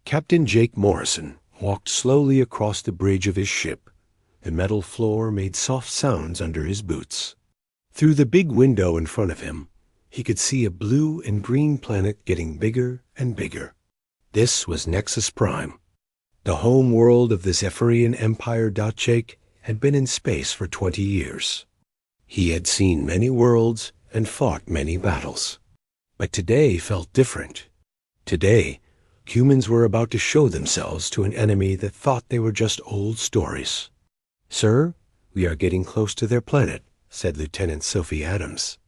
Captain Jake Morrison walked slowly across the bridge of his ship. The metal floor made soft sounds under his boots. Through the big window in front of him, he could see a blue and green planet getting bigger and bigger. This was Nexus Prime, the home world of the Zephyrian Empire. Jake had been in space for 20 years. He had seen many worlds and fought many battles. But today felt different. Today, humans were about to show themselves to an enemy that thought they were just old stories. "Sir, we are getting close to their planet," said Lieutenant Sophie Adams.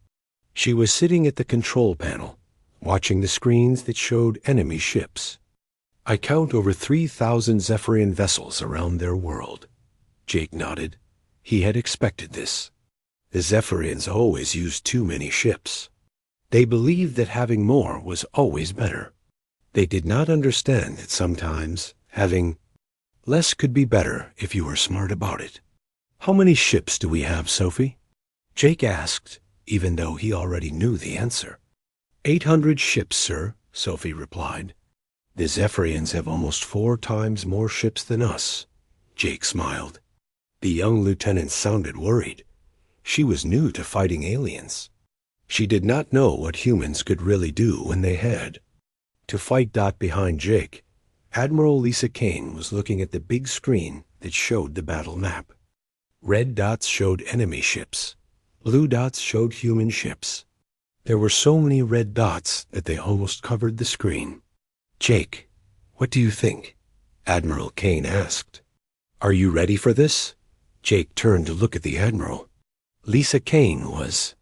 She was sitting at the control panel, watching the screens that showed enemy ships. "I count over 3,000 Zephyrian vessels around their world." Jake nodded. He had expected this. The Zephyrians always used too many ships. They believed that having more was always better. They did not understand that sometimes having less could be better if you were smart about it. "How many ships do we have, Sophie?" Jake asked, even though he already knew the answer. 800 ships, sir," Sophie replied. "The Zephyrians have almost 4 times more ships than us." Jake smiled. The young lieutenant sounded worried. She was new to fighting aliens. She did not know what humans could really do when they had. To fight. Behind Jake, Admiral Lisa Kane was looking at the big screen that showed the battle map. Red dots showed enemy ships. Blue dots showed human ships. There were so many red dots that they almost covered the screen. "Jake, what do you think?" Admiral Kane asked. "Are you ready for this?" Jake turned to look at the Admiral. Lisa Kane was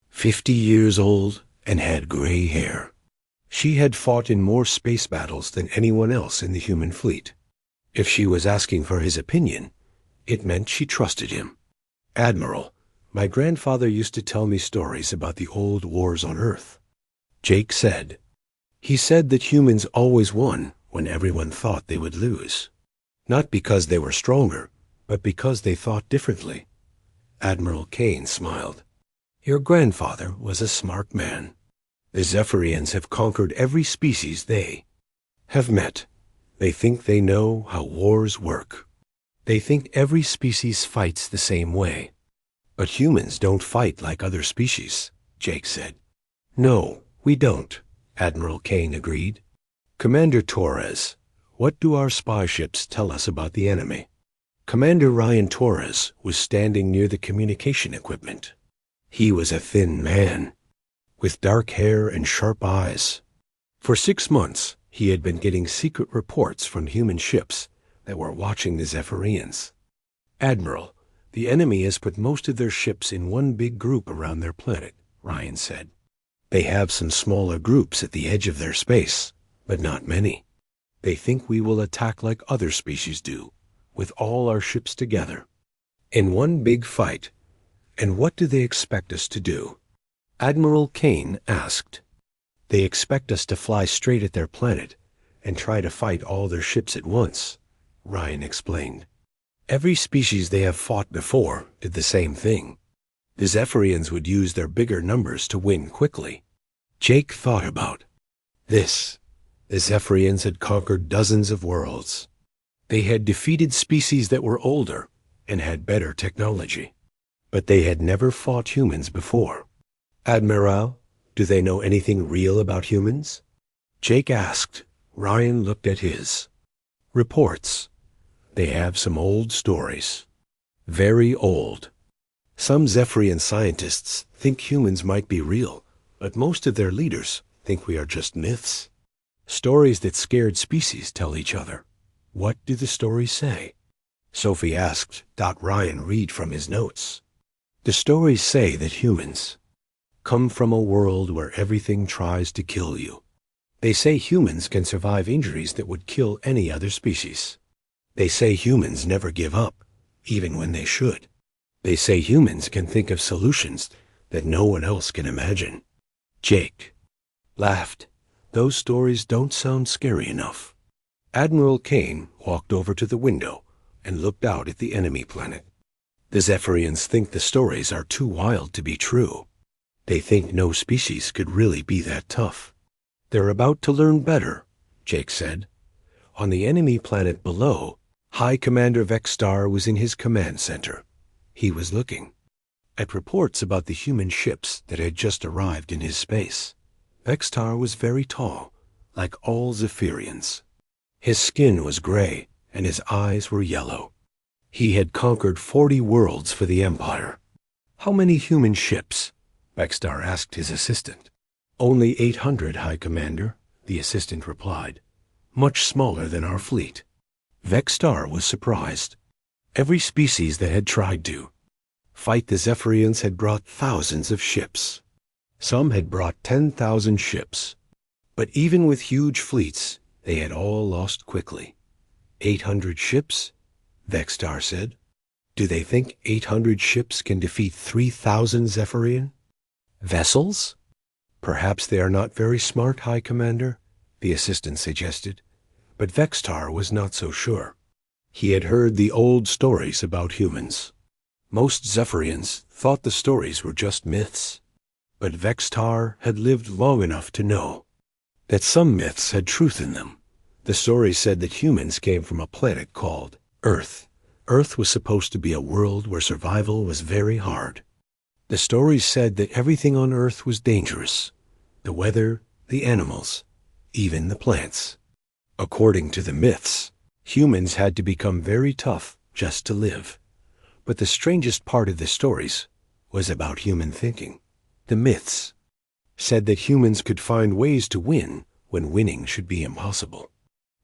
50 years old and had gray hair. She had fought in more space battles than anyone else in the human fleet. If she was asking for his opinion, it meant she trusted him. "Admiral, my grandfather used to tell me stories about the old wars on Earth," Jake said. "He said that humans always won when everyone thought they would lose. Not because they were stronger, but because they thought differently." Admiral Kane smiled. "Your grandfather was a smart man. The Zephyrians have conquered every species they have met. They think they know how wars work. They think every species fights the same way. But humans don't fight like other species," Jake said. "No, we don't," Admiral Kane agreed. "Commander Torres, what do our spy ships tell us about the enemy?" Commander Ryan Torres was standing near the communication equipment. He was a thin man, with dark hair and sharp eyes. For 6 months, he had been getting secret reports from human ships that were watching the Zephyrians. "Admiral, the enemy has put most of their ships in one big group around their planet," Ryan said. "They have some smaller groups at the edge of their space, but not many. They think we will attack like other species do, with all our ships together, in one big fight. And what do they expect us to do?" Admiral Kane asked. "They expect us to fly straight at their planet and try to fight all their ships at once," Ryan explained. "Every species they have fought before did the same thing. The Zephyrians would use their bigger numbers to win quickly." Jake thought about this. The Zephyrians had conquered dozens of worlds. They had defeated species that were older and had better technology. But they had never fought humans before. "Admiral, do they know anything real about humans?" Jake asked. Ryan looked at his reports. "They have some old stories. Very old. Some Zephyrian scientists think humans might be real, but most of their leaders think we are just myths. Stories that scared species tell each other." "What do the stories say?" Sophie asked. Ryan read from his notes. "The stories say that humans come from a world where everything tries to kill you. They say humans can survive injuries that would kill any other species. They say humans never give up, even when they should. They say humans can think of solutions that no one else can imagine." Jake laughed. "Those stories don't sound scary enough." Admiral Kane walked over to the window and looked out at the enemy planet. "The Zephyrians think the stories are too wild to be true. They think no species could really be that tough. They're about to learn better," Jake said. On the enemy planet below, High Commander Vexstar was in his command center. He was looking at reports about the human ships that had just arrived in his space. Vexstar was very tall, like all Zephyrians. His skin was gray, and his eyes were yellow. He had conquered 40 worlds for the Empire. "How many human ships?" Vexstar asked his assistant. "Only 800, High Commander," the assistant replied. "Much smaller than our fleet." Vexstar was surprised. Every species that had tried to fight the Zephyrians had brought thousands of ships. Some had brought 10,000 ships. But even with huge fleets, they had all lost quickly. 800 ships? Vexstar said. "Do they think 800 ships can defeat 3,000 Zephyrian vessels?" "Perhaps they are not very smart, High Commander," the assistant suggested. But Vexstar was not so sure. He had heard the old stories about humans. Most Zephyrians thought the stories were just myths. But Vexstar had lived long enough to know that some myths had truth in them. The stories said that humans came from a planet called Earth. Earth was supposed to be a world where survival was very hard. The stories said that everything on Earth was dangerous. The weather, the animals, even the plants. According to the myths, humans had to become very tough just to live. But the strangest part of the stories was about human thinking. The myths said that humans could find ways to win when winning should be impossible.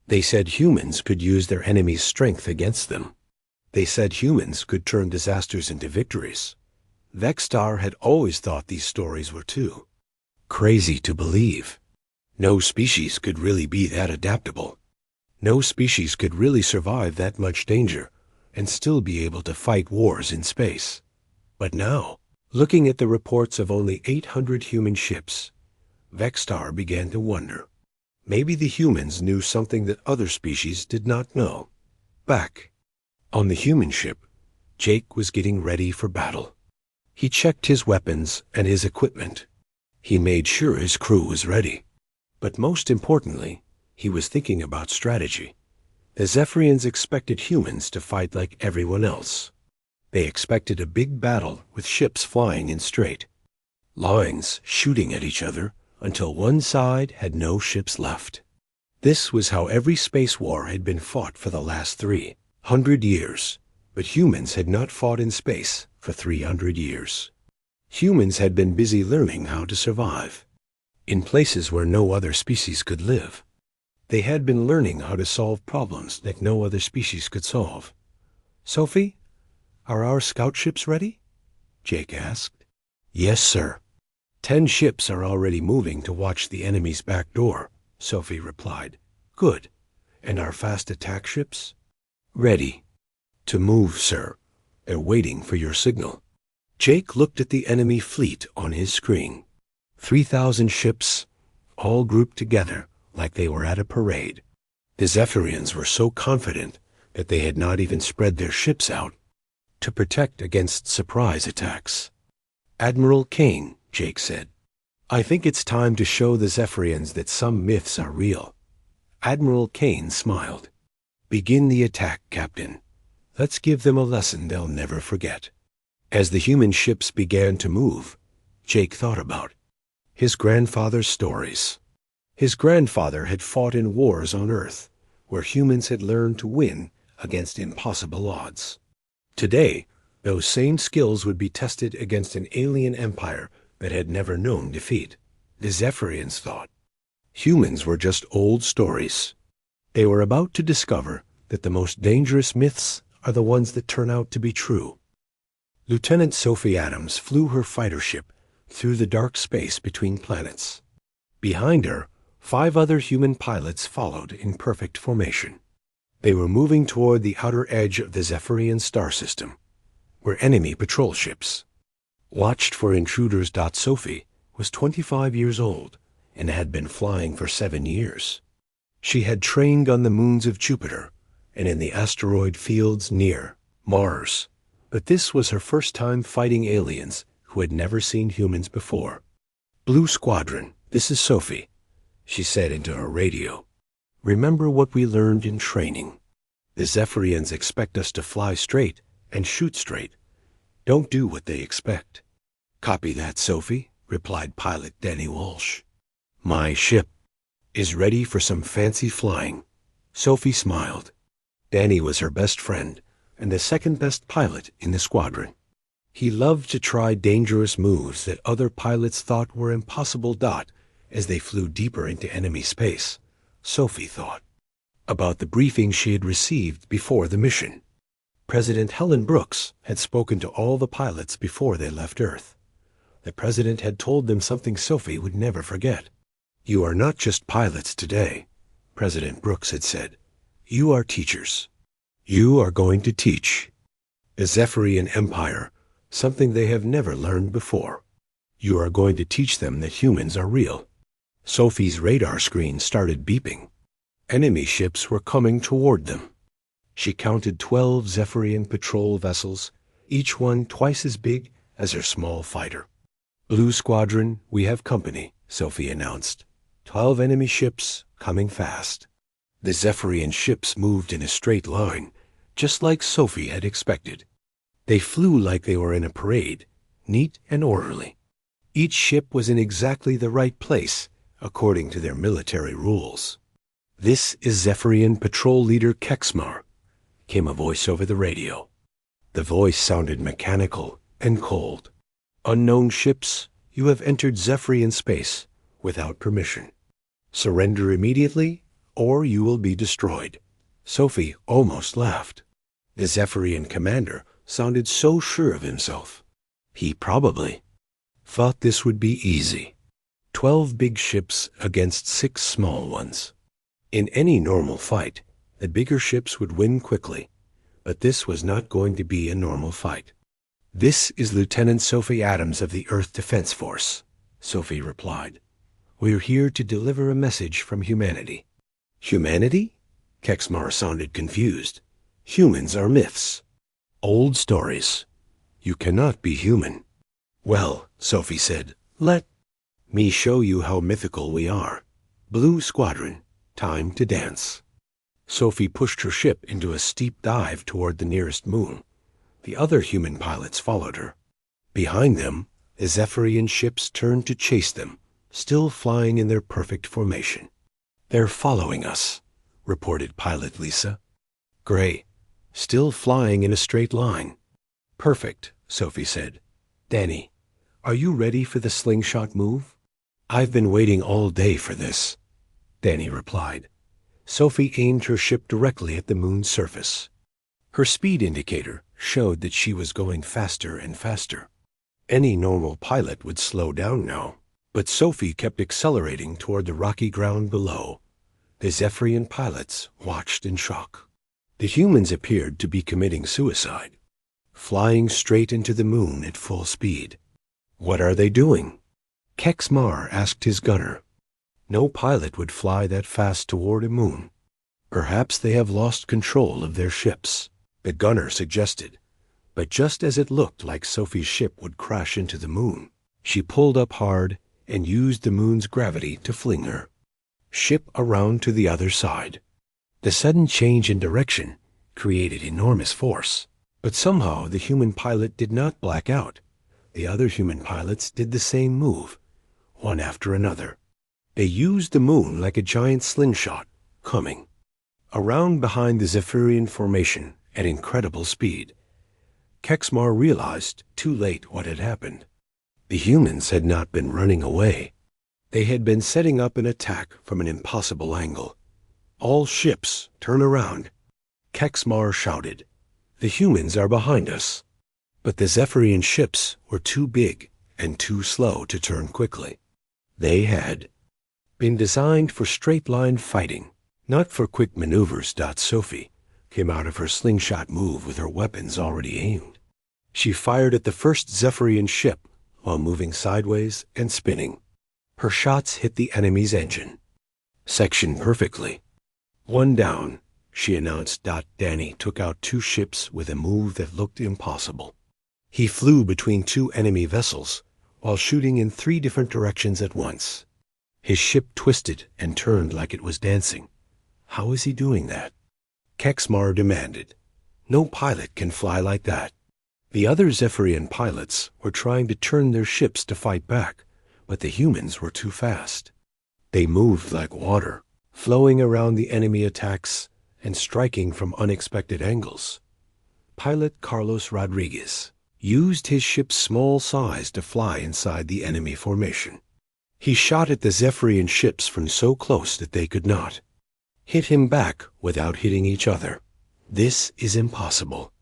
They said humans could use their enemies' strength against them. They said humans could turn disasters into victories. Vexstar had always thought these stories were too crazy to believe. No species could really be that adaptable. No species could really survive that much danger and still be able to fight wars in space. But now, looking at the reports of only 800 human ships, Vexstar began to wonder. Maybe the humans knew something that other species did not know. Back on the human ship, Jake was getting ready for battle. He checked his weapons and his equipment. He made sure his crew was ready. But most importantly, he was thinking about strategy. The Zephyrians expected humans to fight like everyone else. They expected a big battle with ships flying in straight lines, shooting at each other until one side had no ships left. This was how every space war had been fought for the last 300 years, but humans had not fought in space for 300 years. Humans had been busy learning how to survive in places where no other species could live. They had been learning how to solve problems that no other species could solve. "Sophie, are our scout ships ready?" Jake asked. "Yes, sir. 10 ships are already moving to watch the enemy's back door," Sophie replied. "Good. And our fast attack ships?" "Ready to move, sir. They're waiting for your signal." Jake looked at the enemy fleet on his screen. 3,000 ships, all grouped together like they were at a parade. The Zephyrians were so confident that they had not even spread their ships out to protect against surprise attacks. "Admiral Kane," Jake said, "I think it's time to show the Zephyrians that some myths are real." Admiral Kane smiled. "Begin the attack, Captain. Let's give them a lesson they'll never forget." As the human ships began to move, Jake thought about his grandfather's stories. His grandfather had fought in wars on Earth, where humans had learned to win against impossible odds. Today, those same skills would be tested against an alien empire that had never known defeat. The Zephyrians thought humans were just old stories. They were about to discover that the most dangerous myths are the ones that turn out to be true. Lieutenant Sophie Adams flew her fighter ship through the dark space between planets. Behind her, 5 other human pilots followed in perfect formation. They were moving toward the outer edge of the Zephyrian star system, where enemy patrol ships watched for intruders. Sophie was 25 years old and had been flying for 7 years. She had trained on the moons of Jupiter and in the asteroid fields near Mars. But this was her first time fighting aliens who had never seen humans before. "Blue Squadron, this is Sophie," she said into her radio. Remember what we learned in training. The Zephyrians expect us to fly straight and shoot straight. Don't do what they expect." "Copy that, Sophie," replied pilot Danny Walsh. "My ship is ready for some fancy flying." Sophie smiled. Danny was her best friend and the second best pilot in the squadron. He loved to try dangerous moves that other pilots thought were impossible. As they flew deeper into enemy space, Sophie thought about the briefing she had received before the mission. President Helen Brooks had spoken to all the pilots before they left Earth. The president had told them something Sophie would never forget. "You are not just pilots today," President Brooks had said. "You are teachers. You are going to teach the Zephyrian Empire something they have never learned before. You are going to teach them that humans are real." Sophie's radar screen started beeping. Enemy ships were coming toward them. She counted 12 Zephyrian patrol vessels, each one twice as big as her small fighter. "Blue Squadron, we have company," Sophie announced. 12 enemy ships coming fast. The Zephyrian ships moved in a straight line, just like Sophie had expected. They flew like they were in a parade, neat and orderly. Each ship was in exactly the right place, according to their military rules. "This is Zephyrian Patrol Leader Kexmar," came a voice over the radio. The voice sounded mechanical and cold. "Unknown ships, you have entered Zephyrian space without permission. Surrender immediately, or you will be destroyed." Sophie almost laughed. The Zephyrian commander sounded so sure of himself. He probably thought this would be easy. 12 big ships against 6 small ones. In any normal fight, the bigger ships would win quickly, but this was not going to be a normal fight. "This is Lieutenant Sophie Adams of the Earth Defense Force," Sophie replied. "We're here to deliver a message from humanity." "Humanity?" Kexmar sounded confused. "Humans are myths. Old stories. You cannot be human." "Well," Sophie said, "let me show you how mythical we are. Blue Squadron, time to dance." Sophie pushed her ship into a steep dive toward the nearest moon. The other human pilots followed her. Behind them, the Zephyrian ships turned to chase them, still flying in their perfect formation. "They're following us," reported pilot Lisa. "Gray, still flying in a straight line." "Perfect," Sophie said. "Danny, are you ready for the slingshot move?" "I've been waiting all day for this," Danny replied. Sophie aimed her ship directly at the moon's surface. Her speed indicator showed that she was going faster and faster. Any normal pilot would slow down now, but Sophie kept accelerating toward the rocky ground below. The Zephyrian pilots watched in shock. The humans appeared to be committing suicide, flying straight into the moon at full speed. "What are they doing?" Kexmar asked his gunner. No pilot would fly that fast toward a moon. "Perhaps they have lost control of their ships," the gunner suggested. But just as it looked like Sophie's ship would crash into the moon, she pulled up hard and used the moon's gravity to fling her ship around to the other side. The sudden change in direction created enormous force, but somehow the human pilot did not black out. The other human pilots did the same move, one after another. They used the moon like a giant slingshot, coming around behind the Zephyrian formation at incredible speed. Kexmar realized too late what had happened. The humans had not been running away. They had been setting up an attack from an impossible angle. "All ships, turn around," Kexmar shouted. "The humans are behind us." But the Zephyrian ships were too big and too slow to turn quickly. They had been designed for straight-line fighting, not for quick maneuvers. Sophie came out of her slingshot move with her weapons already aimed. She fired at the first Zephyrian ship while moving sideways and spinning. Her shots hit the enemy's engine, sectioned perfectly. "One down," she announced. Danny took out 2 ships with a move that looked impossible. He flew between 2 enemy vessels while shooting in 3 different directions at once. His ship twisted and turned like it was dancing. How is he doing that? Kexmar demanded. No pilot can fly like that. The other Zephyrian pilots were trying to turn their ships to fight back, but the humans were too fast. They moved like water, flowing around the enemy attacks and striking from unexpected angles. Pilot Carlos Rodriguez used his ship's small size to fly inside the enemy formation. He shot at the Zephyrian ships from so close that they could not hit him back without hitting each other. "This is impossible,"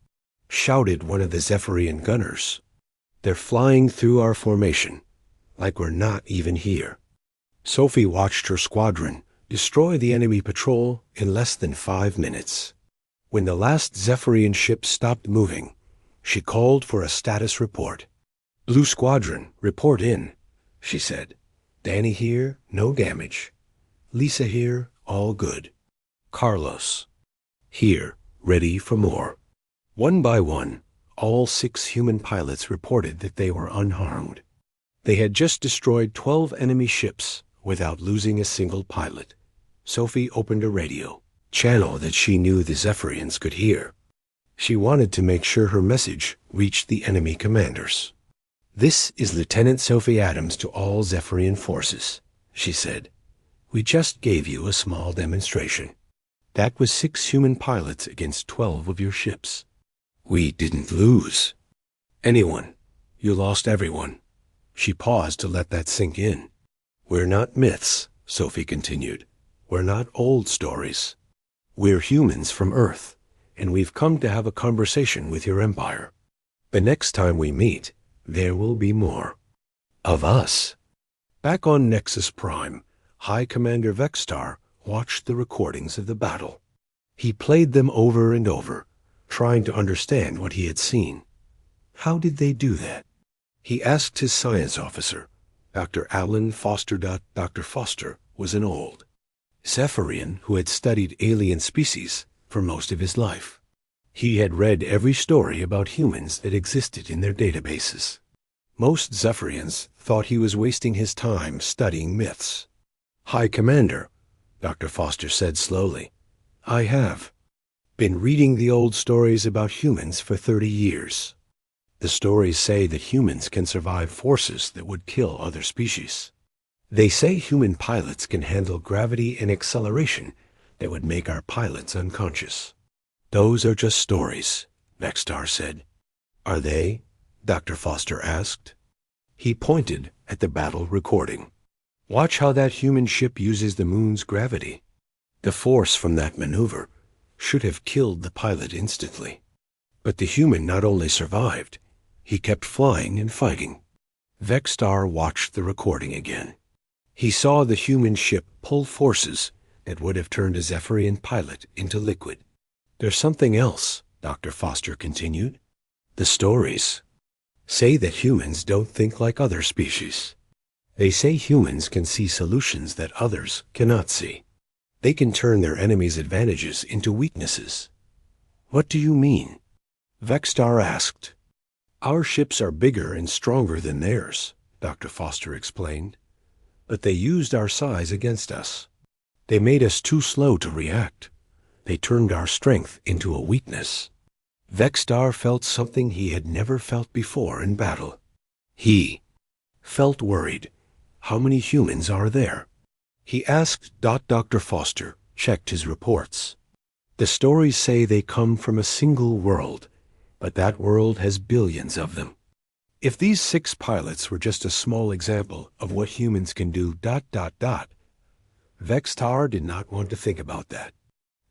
shouted one of the Zephyrian gunners. "They're flying through our formation, like we're not even here." Sophie watched her squadron destroy the enemy patrol in less than 5 minutes. When the last Zephyrian ship stopped moving, she called for a status report. "Blue Squadron, report in," she said. "Danny here, no damage. Lisa here, all good. Carlos here, ready for more." One by one, all 6 human pilots reported that they were unharmed. They had just destroyed 12 enemy ships without losing a single pilot. Sophie opened a radio channel that she knew the Zephyrians could hear. She wanted to make sure her message reached the enemy commanders. "This is Lieutenant Sophie Adams to all Zephyrian forces," she said. "We just gave you a small demonstration. That was 6 human pilots against 12 of your ships. We didn't lose anyone. You lost everyone." She paused to let that sink in. "We're not myths," Sophie continued. "We're not old stories. We're humans from Earth, and we've come to have a conversation with your empire. The next time we meet, there will be more of us." Back on Nexus Prime, High Commander Vextar watched the recordings of the battle. He played them over and over, trying to understand what he had seen. How did they do that? He asked his science officer, Dr. Alan Foster. Dr. Foster was an old Zephyrian who had studied alien species for most of his life. He had read every story about humans that existed in their databases. Most Zephyrians thought he was wasting his time studying myths. "High Commander," Dr. Foster said slowly, "I have been reading the old stories about humans for 30 years. The stories say that humans can survive forces that would kill other species. They say human pilots can handle gravity and acceleration that would make our pilots unconscious." "Those are just stories," Vextar said. "Are they?" Dr. Foster asked. He pointed at the battle recording. "Watch how that human ship uses the moon's gravity. The force from that maneuver should have killed the pilot instantly. But the human not only survived, he kept flying and fighting." Vextar watched the recording again. He saw the human ship pull forces that would have turned a Zephyrian pilot into liquid. "There's something else," Dr. Foster continued. "The stories say that humans don't think like other species. They say humans can see solutions that others cannot see. They can turn their enemies' advantages into weaknesses." "What do you mean?" Vextar asked. "Our ships are bigger and stronger than theirs," Dr. Foster explained. "But they used our size against us. They made us too slow to react. They turned our strength into a weakness." Vextar felt something he had never felt before in battle. He felt worried. How many humans are there? He asked. Dr. Foster checked his reports. "The stories say they come from a single world, but that world has billions of them. If these 6 pilots were just a small example of what humans can do. Vextar did not want to think about that.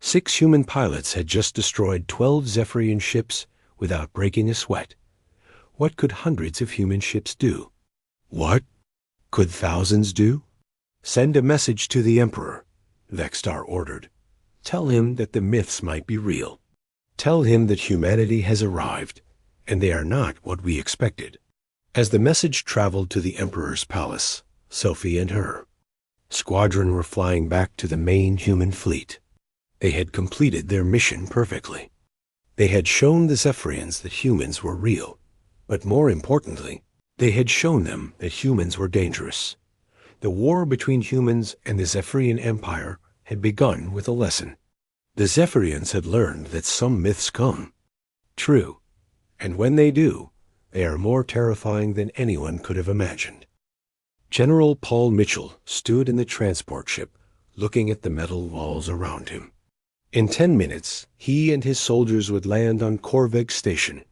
6 human pilots had just destroyed 12 Zephyrian ships without breaking a sweat. What could hundreds of human ships do? What could thousands do? "Send a message to the Emperor," Vextar ordered. "Tell him that the myths might be real. Tell him that humanity has arrived, and they are not what we expected." As the message traveled to the Emperor's palace, Sophie and her squadron were flying back to the main human fleet. They had completed their mission perfectly. They had shown the Zephyrians that humans were real, but more importantly, they had shown them that humans were dangerous. The war between humans and the Zephyrian Empire had begun with a lesson. The Zephyrians had learned that some myths come true, and when they do, they are more terrifying than anyone could have imagined. General Paul Mitchell stood in the transport ship, looking at the metal walls around him. In 10 minutes, he and his soldiers would land on Korveg Station,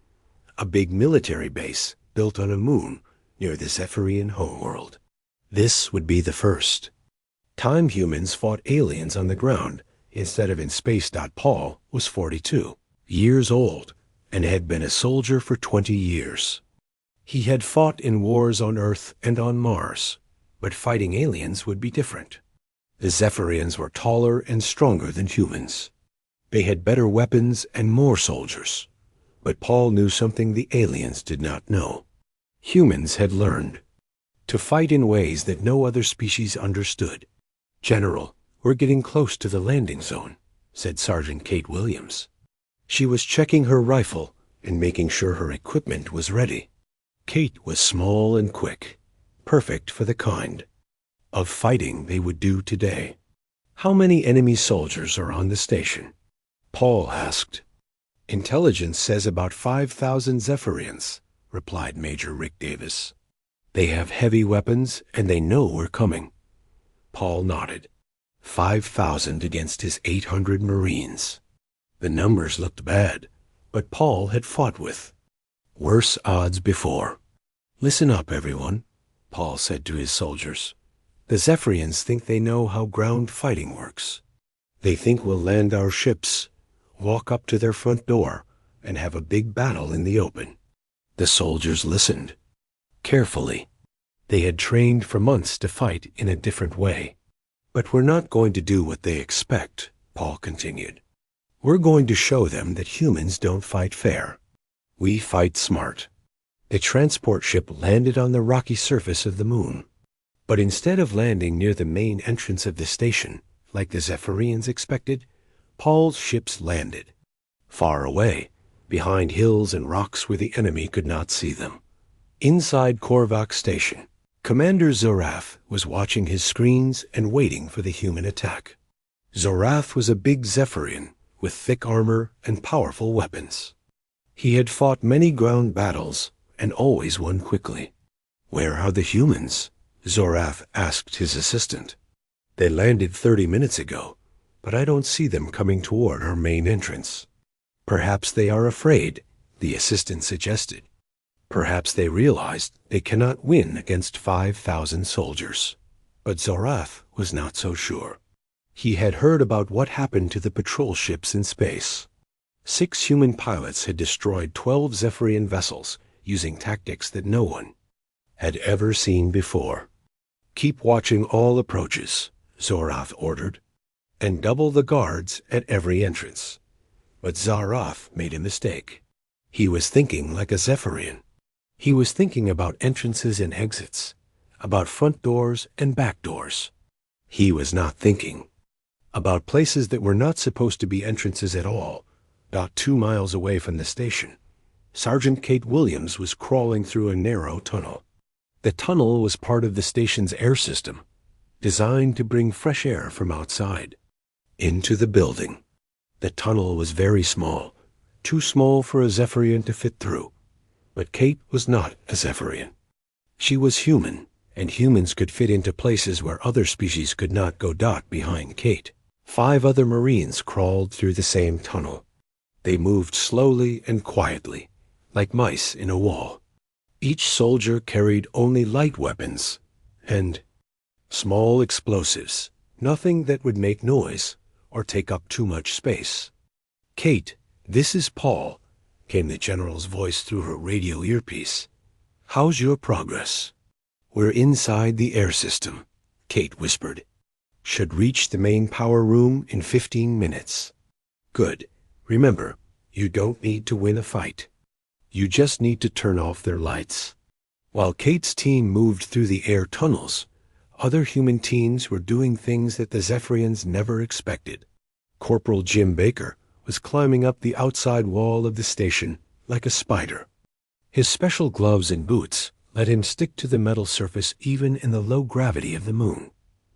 a big military base built on a moon near the Zephyrian homeworld. This would be the first. Time humans fought aliens on the ground instead of in space. Paul was 42 years old and had been a soldier for 20 years. He had fought in wars on Earth and on Mars, but fighting aliens would be different. The Zephyrians were taller and stronger than humans. They had better weapons and more soldiers, but Paul knew something the aliens did not know. Humans had learned to fight in ways that no other species understood. "General, we're getting close to the landing zone," said Sergeant Kate Williams. She was checking her rifle and making sure her equipment was ready. Kate was small and quick, perfect for the kind of fighting they would do today. "How many enemy soldiers are on the station?" Paul asked. "Intelligence says about 5,000 Zephyrians," replied Major Rick Davis. "They have heavy weapons and they know we're coming." Paul nodded. 5,000 against his 800 Marines. The numbers looked bad, but Paul had fought with worse odds before. "Listen up, everyone," Paul said to his soldiers. "The Zephyrians think they know how ground fighting works. They think we'll land our ships, walk up to their front door, and have a big battle in the open." The soldiers listened carefully. They had trained for months to fight in a different way. "But we're not going to do what they expect," Paul continued. "We're going to show them that humans don't fight fair. We fight smart." The transport ship landed on the rocky surface of the moon. But instead of landing near the main entrance of the station, like the Zephyrians expected, Paul's ships landed far away, behind hills and rocks where the enemy could not see them. Inside Korveg Station, Commander Zorath was watching his screens and waiting for the human attack. Zorath was a big Zephyrian with thick armor and powerful weapons. He had fought many ground battles and always won quickly. "Where are the humans?" Zorath asked his assistant. "They landed 30 minutes ago, but I don't see them coming toward our main entrance." "Perhaps they are afraid," the assistant suggested. "Perhaps they realized they cannot win against 5,000 soldiers." But Zorath was not so sure. He had heard about what happened to the patrol ships in space. 6 human pilots had destroyed 12 Zephyrian vessels using tactics that no one had ever seen before. "Keep watching all approaches," Zorath ordered, "and double the guards at every entrance." But Zorath made a mistake. He was thinking like a Zephyrian. He was thinking about entrances and exits, about front doors and back doors. He was not thinking about places that were not supposed to be entrances at all. About 2 miles away from the station, Sergeant Kate Williams was crawling through a narrow tunnel. The tunnel was part of the station's air system, designed to bring fresh air from outside into the building. The tunnel was very small, too small for a Zephyrian to fit through. But Kate was not a Zephyrian. She was human, and humans could fit into places where other species could not go. Behind Kate, 5 other Marines crawled through the same tunnel. They moved slowly and quietly, like mice in a wall. Each soldier carried only light weapons and small explosives, nothing that would make noise or take up too much space. "Kate, this is Paul," came the general's voice through her radio earpiece. "How's your progress?" "We're inside the air system," Kate whispered. "Should reach the main power room in 15 minutes. "Good. Remember, you don't need to win a fight. You just need to turn off their lights." While Kate's team moved through the air tunnels, other human teams were doing things that the Zephyrians never expected. Corporal Jim Baker was climbing up the outside wall of the station like a spider. His special gloves and boots let him stick to the metal surface even in the low gravity of the moon.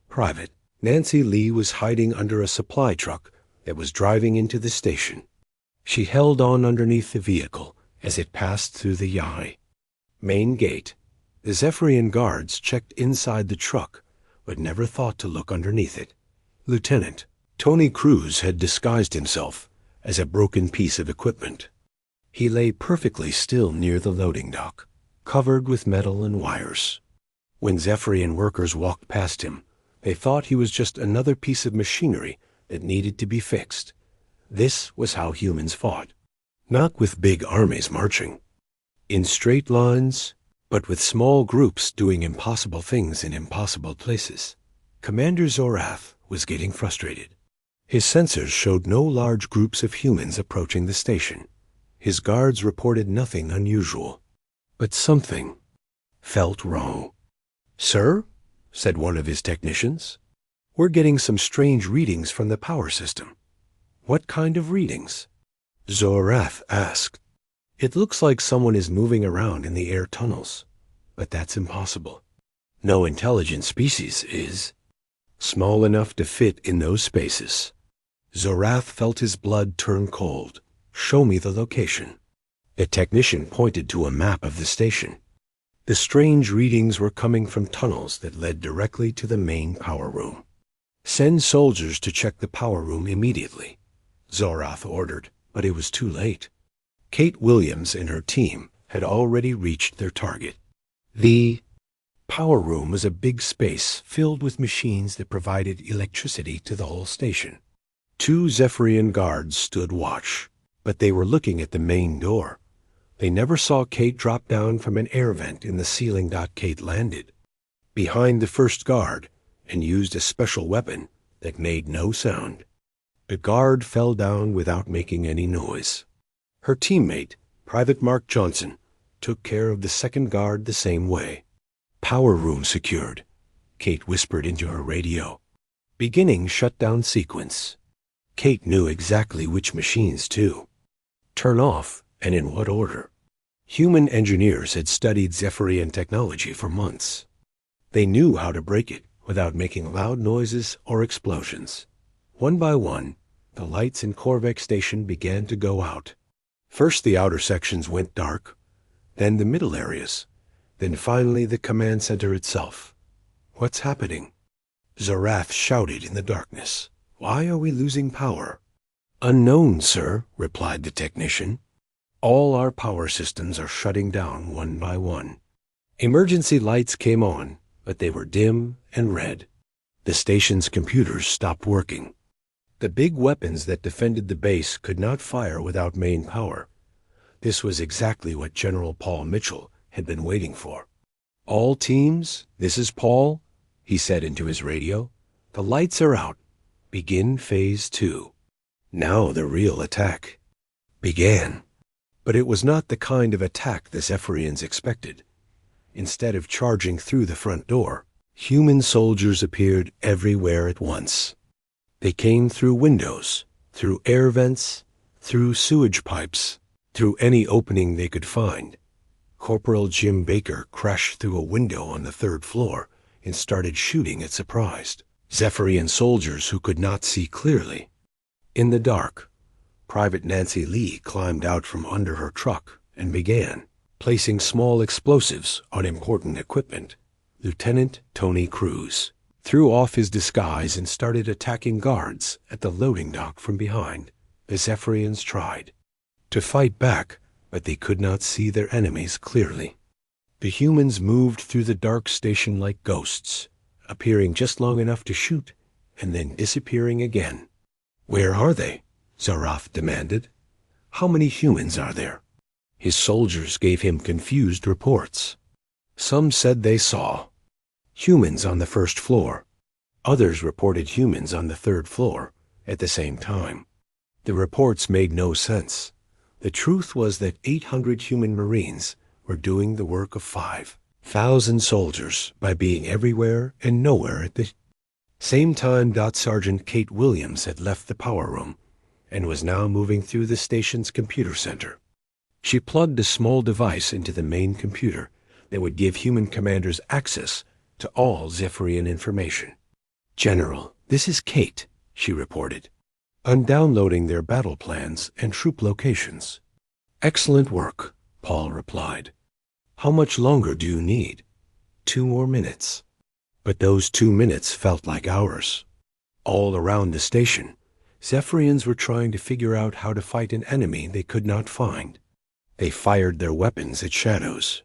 Private Nancy Lee was hiding under a supply truck that was driving into the station. She held on underneath the vehicle as it passed through the YI. Main gate. The Zephyrian guards checked inside the truck, but never thought to look underneath it. Lieutenant Tony Cruz had disguised himself as a broken piece of equipment. He lay perfectly still near the loading dock, covered with metal and wires. When Zephyrian workers walked past him, they thought he was just another piece of machinery that needed to be fixed. This was how humans fought. Not with big armies marching in straight lines, but with small groups doing impossible things in impossible places. Commander Zorath was getting frustrated. His sensors showed no large groups of humans approaching the station. His guards reported nothing unusual. But something felt wrong. "Sir," said one of his technicians, "we're getting some strange readings from the power system." "What kind of readings?" Zorath asked. "It looks like someone is moving around in the air tunnels, but that's impossible. No intelligent species is small enough to fit in those spaces." Zorath felt his blood turn cold. "Show me the location." The technician pointed to a map of the station. The strange readings were coming from tunnels that led directly to the main power room. "Send soldiers to check the power room immediately," Zorath ordered, but it was too late. Kate Williams and her team had already reached their target. The power room was a big space filled with machines that provided electricity to the whole station. 2 Zephyrian guards stood watch, but they were looking at the main door. They never saw Kate drop down from an air vent in the ceiling. Kate landed behind the first guard and used a special weapon that made no sound. The guard fell down without making any noise. Her teammate, Private Mark Johnson, took care of the second guard the same way. "Power room secured," Kate whispered into her radio. "Beginning shutdown sequence." Kate knew exactly which machines to turn off and in what order. Human engineers had studied Zephyrian technology for months. They knew how to break it without making loud noises or explosions. One by one, the lights in Korvek Station began to go out. First the outer sections went dark, then the middle areas, then finally the command center itself. "What's happening?" Zorath shouted in the darkness. "Why are we losing power?" "Unknown, sir," replied the technician. "All our power systems are shutting down one by one." Emergency lights came on, but they were dim and red. The station's computers stopped working. The big weapons that defended the base could not fire without main power. This was exactly what General Paul Mitchell had been waiting for. "All teams, this is Paul," he said into his radio. "The lights are out. Begin phase 2. Now the real attack began. But it was not the kind of attack the Zephyrians expected. Instead of charging through the front door, human soldiers appeared everywhere at once. They came through windows, through air vents, through sewage pipes, through any opening they could find. Corporal Jim Baker crashed through a window on the 3rd floor and started shooting at surprised Zephyrian soldiers who could not see clearly. In the dark, Private Nancy Lee climbed out from under her truck and began placing small explosives on important equipment. Lieutenant Tony Cruz threw off his disguise and started attacking guards at the loading dock from behind. The Zephyrians tried to fight back, but they could not see their enemies clearly. The humans moved through the dark station like ghosts, appearing just long enough to shoot and then disappearing again. "Where are they?" Zorath demanded. "How many humans are there?" His soldiers gave him confused reports. Some said they saw humans on the 1st floor. Others reported humans on the 3rd floor at the same time. The reports made no sense. The truth was that 800 human Marines were doing the work of 5,000 soldiers by being everywhere and nowhere at the same time. Sergeant Kate Williams had left the power room and was now moving through the station's computer center. She plugged a small device into the main computer that would give human commanders access to all Zephyrian information. "General, this is Kate," she reported, undownloading their battle plans and troop locations. "Excellent work," Paul replied. "How much longer do you need?" 2 more minutes. But those 2 minutes felt like hours. All around the station, Zephyrians were trying to figure out how to fight an enemy they could not find. They fired their weapons at shadows.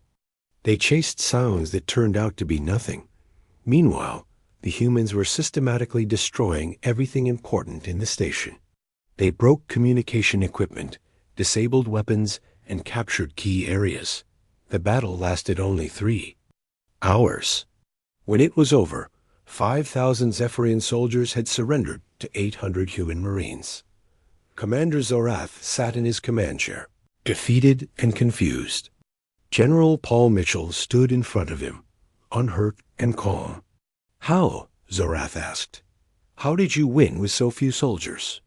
They chased sounds that turned out to be nothing. Meanwhile, the humans were systematically destroying everything important in the station. They broke communication equipment, disabled weapons, and captured key areas. The battle lasted only 3 hours. When it was over, 5,000 Zephyrian soldiers had surrendered to 800 human Marines. Commander Zorath sat in his command chair, defeated and confused. General Paul Mitchell stood in front of him, unhurt and calm. "How?" Zorath asked. "How did you win with so few soldiers?"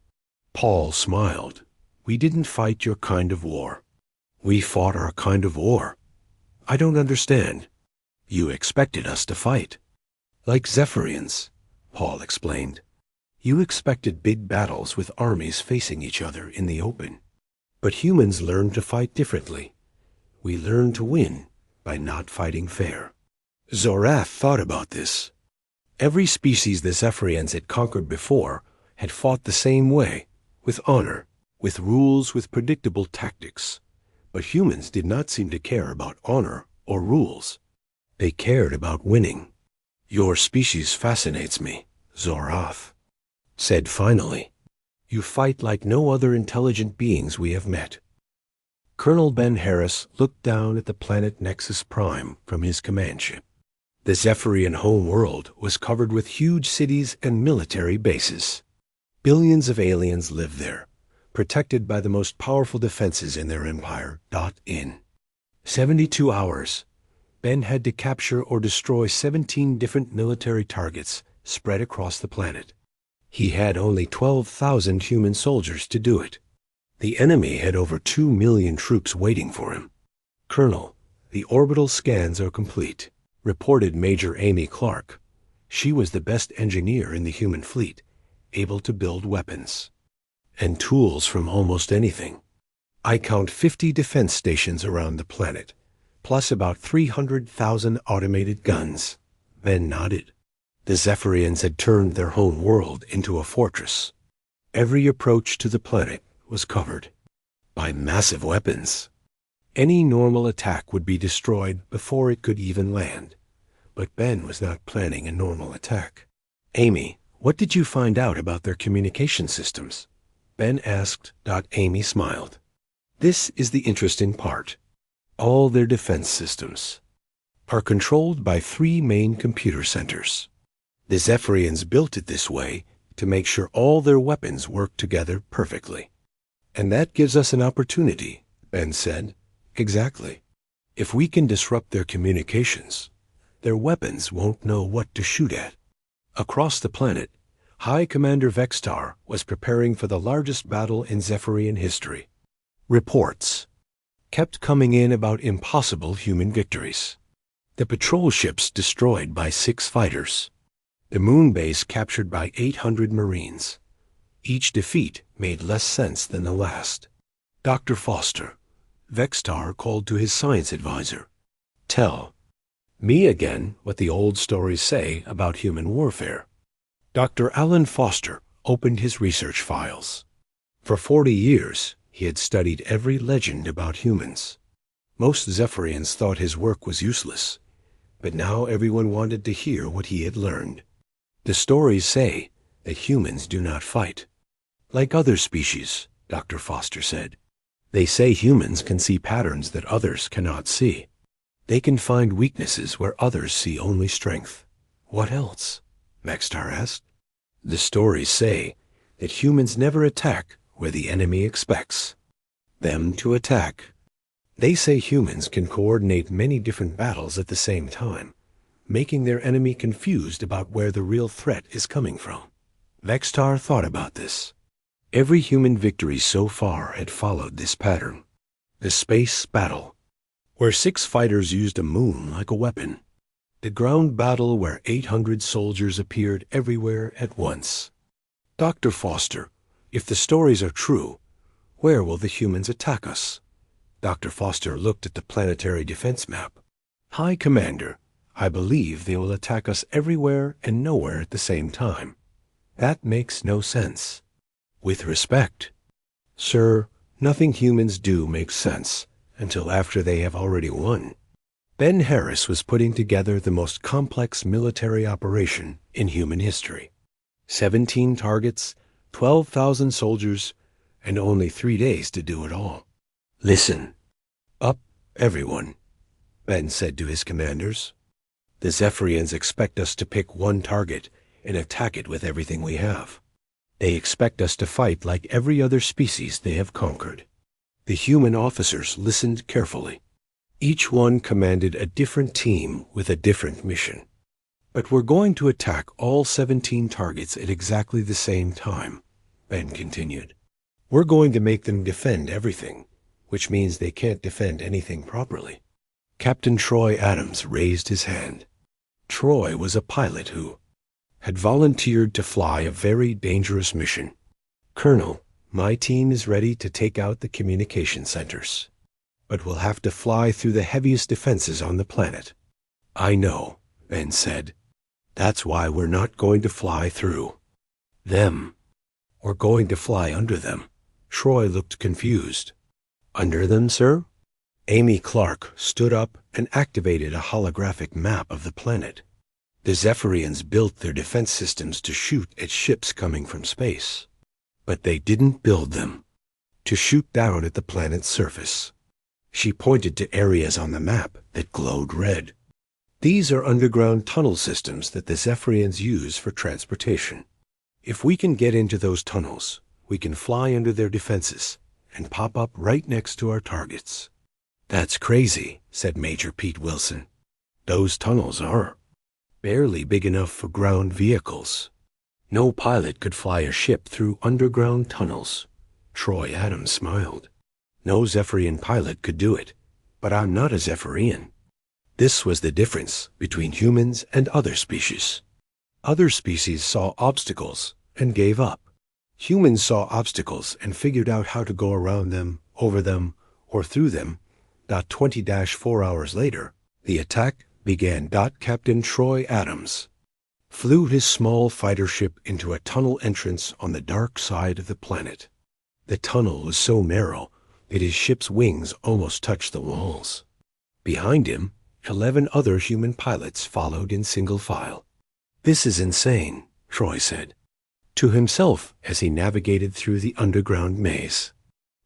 Paul smiled. "We didn't fight your kind of war. We fought our kind of war." "I don't understand." "You expected us to fight." "Like Zephyrians," Paul explained. "You expected big battles with armies facing each other in the open. But humans learn to fight differently. We learn to win by not fighting fair." Zorath thought about this. Every species the Zephyrians had conquered before had fought the same way, with honor, with rules, with predictable tactics. But humans did not seem to care about honor or rules. They cared about winning. "Your species fascinates me," Zorath said finally. "You fight like no other intelligent beings we have met." Colonel Ben Harris looked down at the planet Nexus Prime from his command ship. The Zephyrian home world was covered with huge cities and military bases. Billions of aliens lived there, protected by the most powerful defenses in their empire. In 72 hours, Ben had to capture or destroy 17 different military targets spread across the planet. He had only 12,000 human soldiers to do it. The enemy had over 2 million troops waiting for him. "Colonel, the orbital scans are complete," reported Major Amy Clark. She was the best engineer in the human fleet, able to build weapons and tools from almost anything. "I count 50 defense stations around the planet, plus about 300,000 automated guns." Ben nodded. The Zephyrians had turned their home world into a fortress. Every approach to the planet was covered by massive weapons. Any normal attack would be destroyed before it could even land. But Ben was not planning a normal attack. "Amy, what did you find out about their communication systems?" Ben asked. Amy smiled. "This is the interesting part. All their defense systems are controlled by 3 main computer centers. The Zephyrians built it this way to make sure all their weapons work together perfectly." "And that gives us an opportunity," Ben said. "Exactly. If we can disrupt their communications, their weapons won't know what to shoot at." Across the planet, High Commander Vextar was preparing for the largest battle in Zephyrian history. Reports kept coming in about impossible human victories. The patrol ships destroyed by 6 fighters. The moon base captured by 800 Marines. Each defeat made less sense than the last. "Dr. Foster," Vextar called to his science advisor. "Tell me again what the old stories say about human warfare." Dr. Alan Foster opened his research files. For 40 years, he had studied every legend about humans. Most Zephyrians thought his work was useless, but now everyone wanted to hear what he had learned. "The stories say that humans do not fight like other species," Dr. Foster said. "They say humans can see patterns that others cannot see. They can find weaknesses where others see only strength." "What else?" Vextar asked. "The stories say that humans never attack where the enemy expects them to attack. They say humans can coordinate many different battles at the same time, making their enemy confused about where the real threat is coming from." Vextar thought about this. Every human victory so far had followed this pattern. The space battle, where 6 fighters used a moon like a weapon. The ground battle where 800 soldiers appeared everywhere at once. Dr. Foster, if the stories are true, where will the humans attack us? Dr. Foster looked at the planetary defense map. High Commander, I believe they will attack us everywhere and nowhere at the same time. That makes no sense. With respect, sir, nothing humans do makes sense until after they have already won. Ben Harris was putting together the most complex military operation in human history. 17 targets, 12,000 soldiers, and only 3 days to do it all. Listen. Up, everyone, Ben said to his commanders. The Zephyrians expect us to pick one target and attack it with everything we have. They expect us to fight like every other species they have conquered. The human officers listened carefully. Each one commanded a different team with a different mission. But we're going to attack all 17 targets at exactly the same time, Ben continued. We're going to make them defend everything, which means they can't defend anything properly. Captain Troy Adams raised his hand. Troy was a pilot who had volunteered to fly a very dangerous mission. Colonel, my team is ready to take out the communication centers, but we'll have to fly through the heaviest defenses on the planet. I know, Ben said. That's why we're not going to fly through them. We're going to fly under them. Troy looked confused. Under them, sir? Amy Clark stood up and activated a holographic map of the planet. The Zephyrians built their defense systems to shoot at ships coming from space. But they didn't build them to shoot down at the planet's surface. She pointed to areas on the map that glowed red. These are underground tunnel systems that the Zephyrians use for transportation. If we can get into those tunnels, we can fly under their defenses and pop up right next to our targets. That's crazy, said Major Pete Wilson. Those tunnels are barely big enough for ground vehicles. No pilot could fly a ship through underground tunnels. Troy Adams smiled. No Zephyrian pilot could do it, but I'm not a Zephyrian. This was the difference between humans and other species. Other species saw obstacles and gave up. Humans saw obstacles and figured out how to go around them, over them, or through them. 20-4 hours later, the attack began. Captain Troy Adams flew his small fighter ship into a tunnel entrance on the dark side of the planet. The tunnel was so narrow that his ship's wings almost touched the walls. Behind him, 11 other human pilots followed in single file. This is insane, Troy said to himself as he navigated through the underground maze.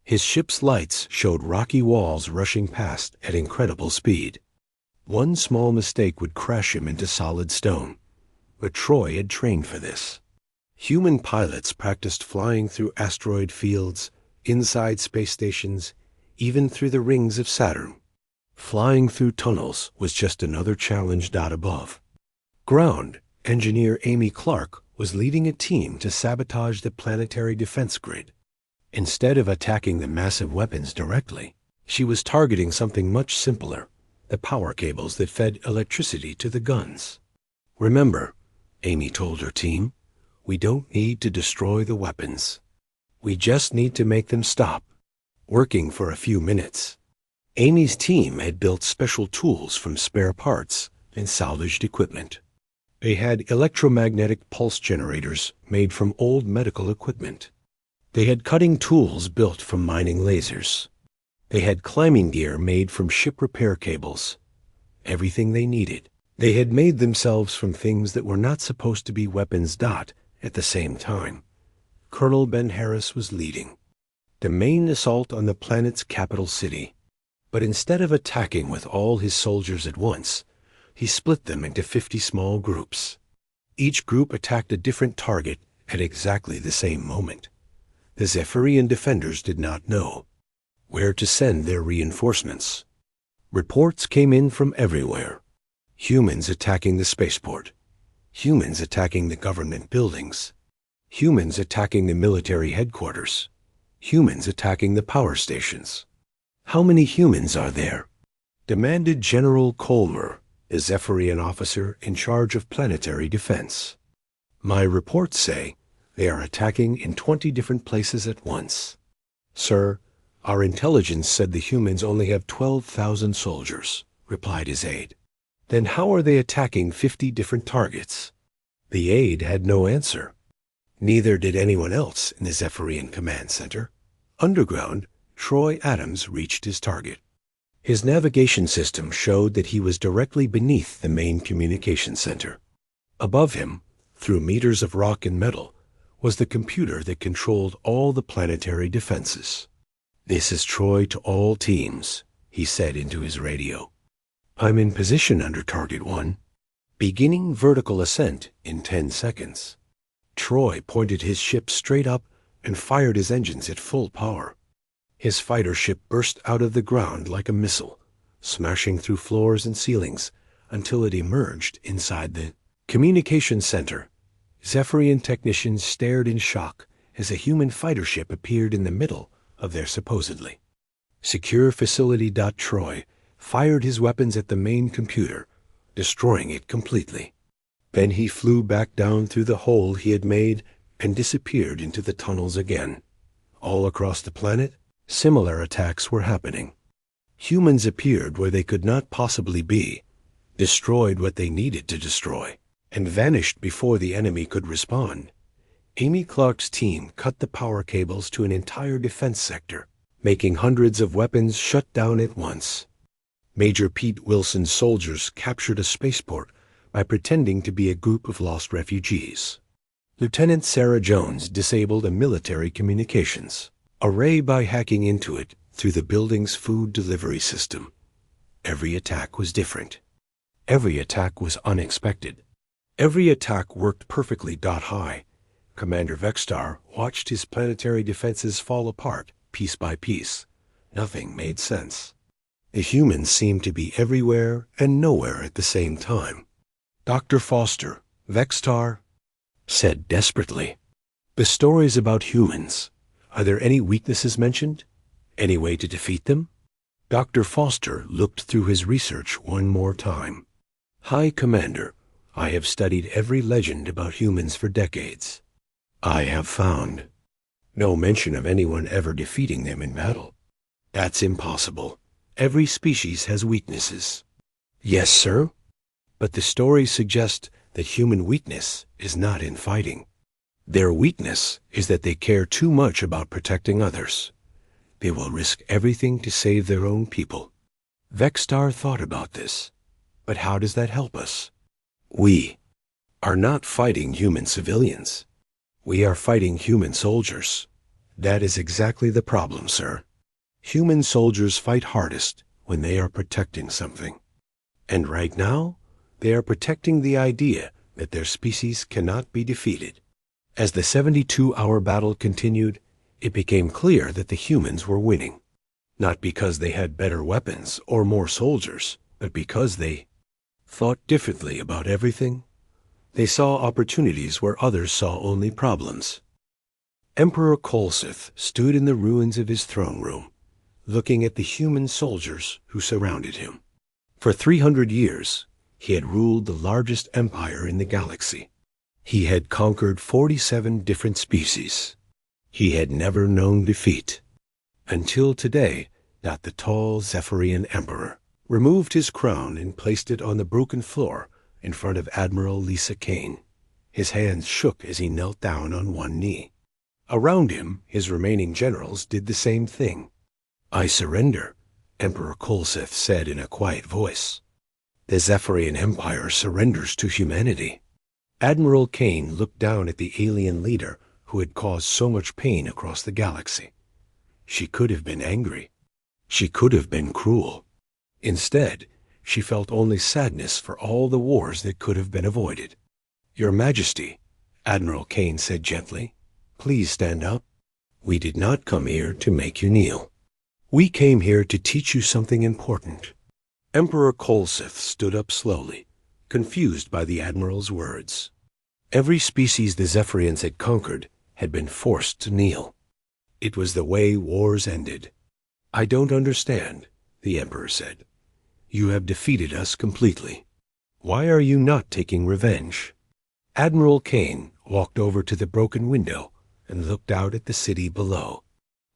His ship's lights showed rocky walls rushing past at incredible speed. One small mistake would crash him into solid stone, but Troy had trained for this. Human pilots practiced flying through asteroid fields, inside space stations, even through the rings of Saturn. Flying through tunnels was just another challenge. Above ground, engineer Amy Clark was leading a team to sabotage the planetary defense grid. Instead of attacking the massive weapons directly, she was targeting something much simpler, the power cables that fed electricity to the guns. Remember, Amy told her team, we don't need to destroy the weapons. We just need to make them stop working for a few minutes. Amy's team had built special tools from spare parts and salvaged equipment. They had electromagnetic pulse generators made from old medical equipment. They had cutting tools built from mining lasers. They had climbing gear made from ship repair cables. Everything they needed. They had made themselves from things that were not supposed to be weapons. At the same time, Colonel Ben Harris was leading the main assault on the planet's capital city. But instead of attacking with all his soldiers at once, he split them into 50 small groups. Each group attacked a different target at exactly the same moment. The Zephyrian defenders did not know where to send their reinforcements. Reports came in from everywhere. Humans attacking the spaceport. Humans attacking the government buildings. Humans attacking the military headquarters. Humans attacking the power stations. How many humans are there? Demanded General Colmer, a Zephyrian officer in charge of planetary defense. "My reports say they are attacking in 20 different places at once. Sir, our intelligence said the humans only have 12,000 soldiers," replied his aide. "Then how are they attacking 50 different targets?" The aide had no answer. Neither did anyone else in the Zephyrian command center. Underground, Troy Adams reached his target. His navigation system showed that he was directly beneath the main communication center. Above him, through meters of rock and metal, was the computer that controlled all the planetary defenses. "This is Troy to all teams," he said into his radio. "I'm in position under Target 1. Beginning vertical ascent in 10 seconds. Troy pointed his ship straight up and fired his engines at full power. His fighter ship burst out of the ground like a missile, smashing through floors and ceilings until it emerged inside the communication center. Zephyrian technicians stared in shock as a human fighter ship appeared in the middle of their supposedly secure facility. Troy fired his weapons at the main computer, destroying it completely. Then he flew back down through the hole he had made and disappeared into the tunnels again. All across the planet, similar attacks were happening. Humans appeared where they could not possibly be, destroyed what they needed to destroy, and vanished before the enemy could respond. Amy Clark's team cut the power cables to an entire defense sector, making hundreds of weapons shut down at once. Major Pete Wilson's soldiers captured a spaceport by pretending to be a group of lost refugees. Lieutenant Sarah Jones disabled a military communications array by hacking into it through the building's food delivery system. Every attack was different. Every attack was unexpected. Every attack worked perfectly. High. Commander Vexstar watched his planetary defenses fall apart piece by piece. Nothing made sense. The humans seemed to be everywhere and nowhere at the same time. "Dr. Foster," Vexstar said desperately, "the stories about humans, are there any weaknesses mentioned? Any way to defeat them?" Dr. Foster looked through his research one more time. "High Commander, I have studied every legend about humans for decades. I have found no mention of anyone ever defeating them in battle. That's impossible. Every species has weaknesses." "Yes, sir. But the stories suggest that human weakness is not in fighting. Their weakness is that they care too much about protecting others. They will risk everything to save their own people." Vexstar thought about this. But how does that help us? We are not fighting human civilians. We are fighting human soldiers. That is exactly the problem, sir. Human soldiers fight hardest when they are protecting something. And right now, they are protecting the idea that their species cannot be defeated. As the 72-hour battle continued, it became clear that the humans were winning. Not because they had better weapons or more soldiers, but because they thought differently about everything. They saw opportunities where others saw only problems. Emperor Kolsith stood in the ruins of his throne room, looking at the human soldiers who surrounded him. For 300 years, he had ruled the largest empire in the galaxy. He had conquered 47 different species. He had never known defeat. Until today, that the tall Zephyrian emperor removed his crown and placed it on the broken floor in front of Admiral Lisa Kane. His hands shook as he knelt down on one knee. Around him, his remaining generals did the same thing. "I surrender," Emperor Kolsith said in a quiet voice. "The Zephyrian Empire surrenders to humanity." Admiral Kane looked down at the alien leader who had caused so much pain across the galaxy. She could have been angry. She could have been cruel. Instead, she felt only sadness for all the wars that could have been avoided. "Your Majesty," Admiral Kane said gently, "please stand up. We did not come here to make you kneel. We came here to teach you something important." Emperor Kolsith stood up slowly, confused by the Admiral's words. Every species the Zephyrians had conquered had been forced to kneel. It was the way wars ended. "I don't understand," the Emperor said. "You have defeated us completely. Why are you not taking revenge? Admiral Kane walked over to the broken window and looked out at the city below.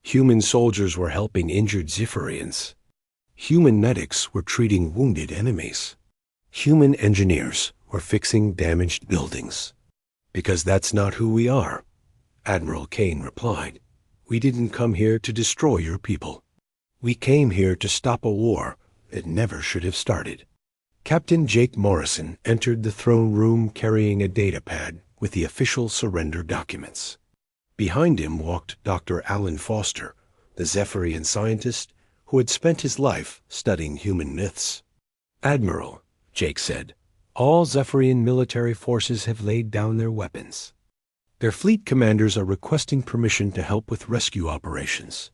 Human soldiers were helping injured Zephyrians. Human medics were treating wounded enemies. Human engineers were fixing damaged buildings. Because that's not who we are, Admiral Kane replied. We didn't come here to destroy your people. We came here to stop a war that never should have started. Captain Jake Morrison entered the throne room carrying a data pad with the official surrender documents. Behind him walked Dr. Alan Foster, the Zephyrian scientist who had spent his life studying human myths. Admiral, Jake said, all Zephyrian military forces have laid down their weapons. Their fleet commanders are requesting permission to help with rescue operations.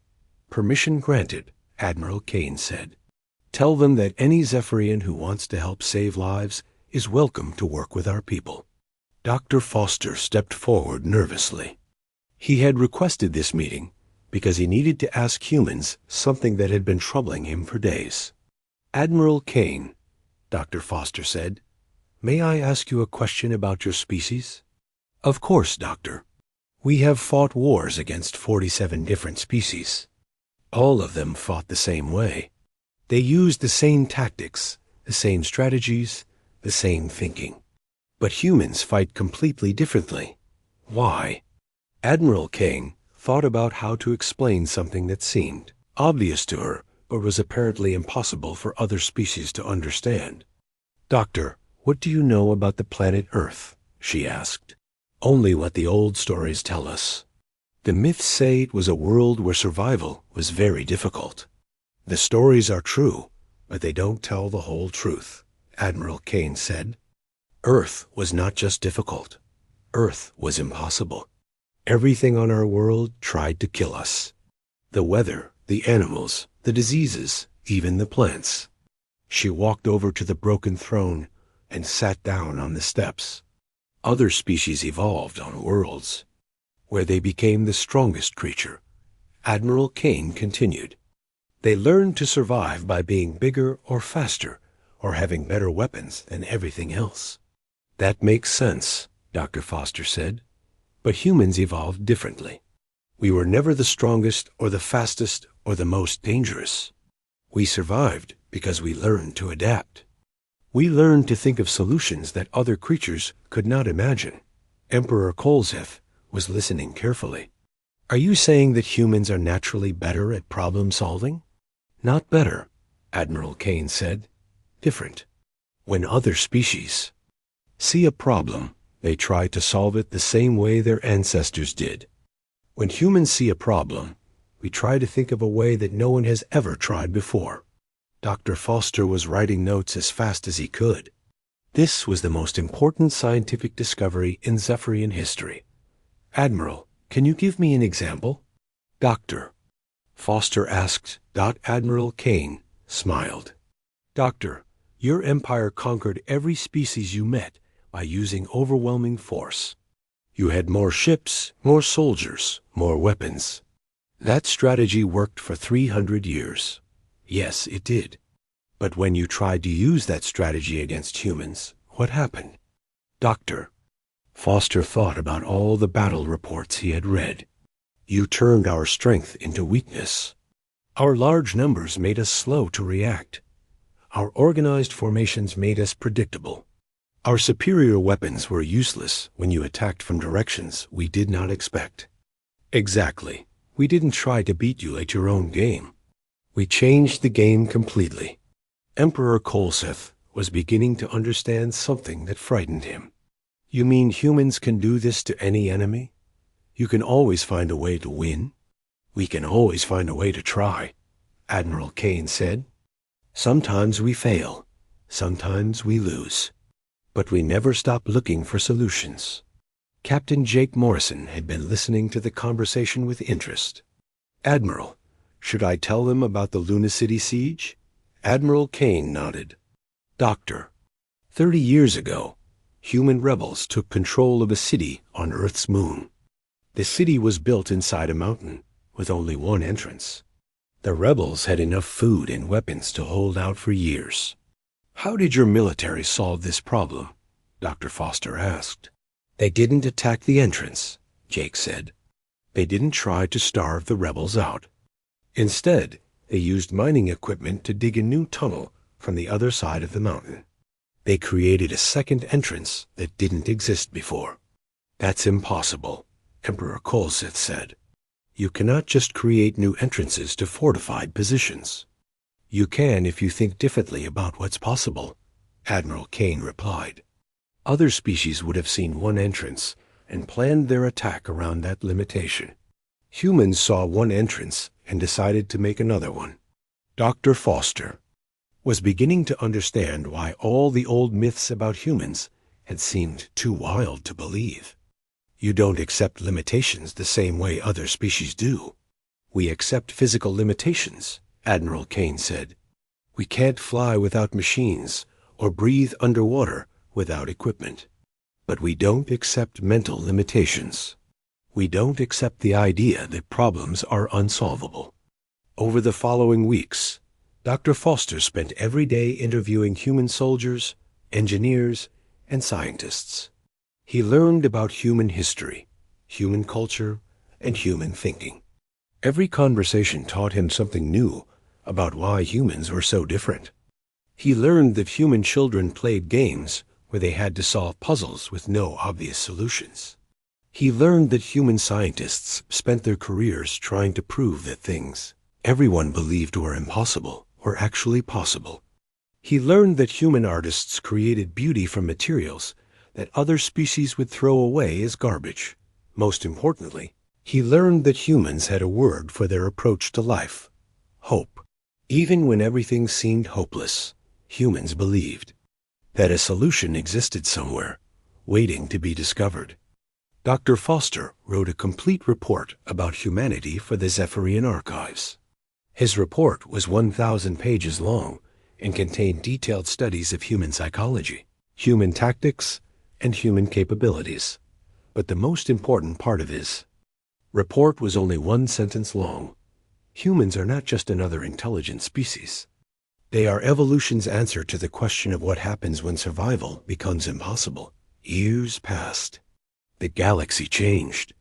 Permission granted, Admiral Kane said. Tell them that any Zephyrian who wants to help save lives is welcome to work with our people. Dr. Foster stepped forward nervously. He had requested this meeting because he needed to ask humans something that had been troubling him for days. Admiral Kane, Dr. Foster said, may I ask you a question about your species? Of course, Doctor. We have fought wars against 47 different species. All of them fought the same way. They used the same tactics, the same strategies, the same thinking. But humans fight completely differently. Why? Admiral Kane thought about how to explain something that seemed obvious to her, but was apparently impossible for other species to understand. Doctor, what do you know about the planet Earth? She asked. Only what the old stories tell us. The myths say it was a world where survival was very difficult. The stories are true, but they don't tell the whole truth, Admiral Kane said. Earth was not just difficult. Earth was impossible. Everything on our world tried to kill us. The weather, the animals, the diseases, even the plants. She walked over to the broken throne and sat down on the steps. Other species evolved on worlds, where they became the strongest creature. Admiral Kane continued. They learned to survive by being bigger or faster, or having better weapons than everything else. That makes sense, Dr. Foster said. But humans evolved differently. We were never the strongest or the fastest or the most dangerous. We survived because we learned to adapt. We learned to think of solutions that other creatures could not imagine. Emperor Kolzeth was listening carefully. Are you saying that humans are naturally better at problem solving? Not better, Admiral Kane said. Different. When other species see a problem, they try to solve it the same way their ancestors did. When humans see a problem, we try to think of a way that no one has ever tried before. Dr. Foster was writing notes as fast as he could. This was the most important scientific discovery in Zephyrian history. Admiral, can you give me an example? Doctor, Foster asked. Admiral Kane smiled. Doctor, your empire conquered every species you met by using overwhelming force. You had more ships, more soldiers, more weapons. That strategy worked for 300 years. Yes, it did. But when you tried to use that strategy against humans, what happened? Doctor, Foster thought about all the battle reports he had read. You turned our strength into weakness. Our large numbers made us slow to react. Our organized formations made us predictable. Our superior weapons were useless when you attacked from directions we did not expect. Exactly. We didn't try to beat you at your own game. We changed the game completely. Emperor Kolzeth was beginning to understand something that frightened him. You mean humans can do this to any enemy? You can always find a way to win? We can always find a way to try, Admiral Kane said. Sometimes we fail. Sometimes we lose. But we never stop looking for solutions. Captain Jake Morrison had been listening to the conversation with interest. Admiral, should I tell them about the Luna City siege? Admiral Kane nodded. Doctor, 30 years ago, human rebels took control of a city on Earth's moon. The city was built inside a mountain, with only one entrance. The rebels had enough food and weapons to hold out for years. "How did your military solve this problem?" Dr. Foster asked. "They didn't attack the entrance," Jake said. "They didn't try to starve the rebels out. Instead, they used mining equipment to dig a new tunnel from the other side of the mountain. They created a second entrance that didn't exist before." "That's impossible," Emperor Kolsith said. "You cannot just create new entrances to fortified positions." "You can if you think differently about what's possible," Admiral Kane replied. "Other species would have seen one entrance and planned their attack around that limitation. Humans saw one entrance and decided to make another one." Dr. Foster was beginning to understand why all the old myths about humans had seemed too wild to believe. "You don't accept limitations the same way other species do." "We accept physical limitations," Admiral Kane said. "We can't fly without machines or breathe underwater without equipment. But we don't accept mental limitations. We don't accept the idea that problems are unsolvable." Over the following weeks, Dr. Foster spent every day interviewing human soldiers, engineers, and scientists. He learned about human history, human culture, and human thinking. Every conversation taught him something new about why humans were so different. He learned that human children played games where they had to solve puzzles with no obvious solutions. He learned that human scientists spent their careers trying to prove that things everyone believed were impossible were actually possible. He learned that human artists created beauty from materials that other species would throw away as garbage. Most importantly, he learned that humans had a word for their approach to life: hope. Even when everything seemed hopeless, humans believed that a solution existed somewhere, waiting to be discovered. Dr. Foster wrote a complete report about humanity for the Zephyrian archives. His report was 1,000 pages long and contained detailed studies of human psychology, human tactics, and human capabilities. But the most important part of his report was only one sentence long. Humans are not just another intelligent species. They are evolution's answer to the question of what happens when survival becomes impossible. Years passed. The galaxy changed.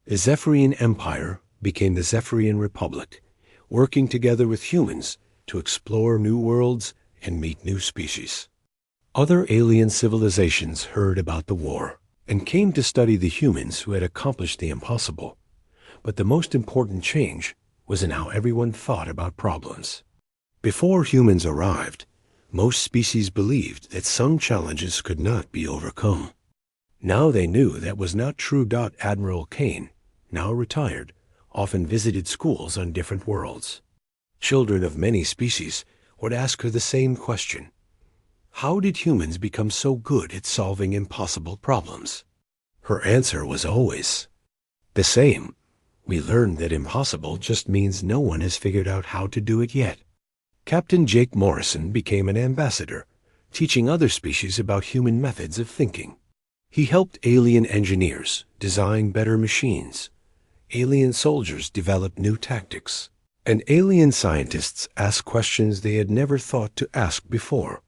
The Zephyrian Empire became the Zephyrian Republic, working together with humans to explore new worlds and meet new species. Other alien civilizations heard about the war and came to study the humans who had accomplished the impossible. But the most important change was in how everyone thought about problems. Before humans arrived, most species believed that some challenges could not be overcome. Now they knew that was not true. Admiral Kane, now retired, often visited schools on different worlds. Children of many species would ask her the same question: how did humans become so good at solving impossible problems? Her answer was always the same: we learned that impossible just means no one has figured out how to do it yet. Captain Jake Morrison became an ambassador, teaching other species about human methods of thinking. He helped alien engineers design better machines, alien soldiers develop new tactics, and alien scientists ask questions they had never thought to ask before.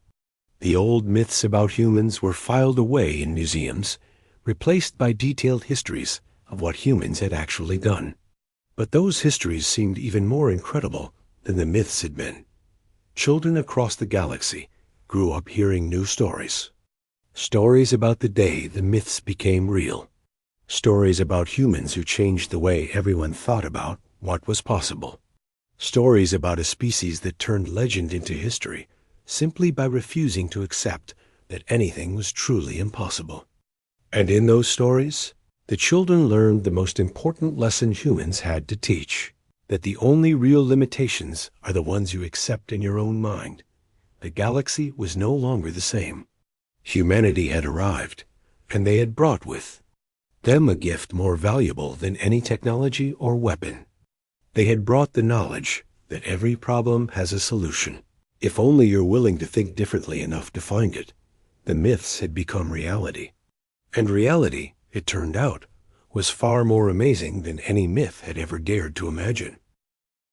The old myths about humans were filed away in museums, replaced by detailed histories of what humans had actually done. But those histories seemed even more incredible than the myths had been. Children across the galaxy grew up hearing new stories. Stories about the day the myths became real. Stories about humans who changed the way everyone thought about what was possible. Stories about a species that turned legend into history simply by refusing to accept that anything was truly impossible. And in those stories, the children learned the most important lesson humans had to teach: that the only real limitations are the ones you accept in your own mind. The galaxy was no longer the same. Humanity had arrived, and they had brought with them a gift more valuable than any technology or weapon. They had brought the knowledge that every problem has a solution, if only you're willing to think differently enough to find it. The myths had become reality. And reality, it turned out, was far more amazing than any myth had ever dared to imagine.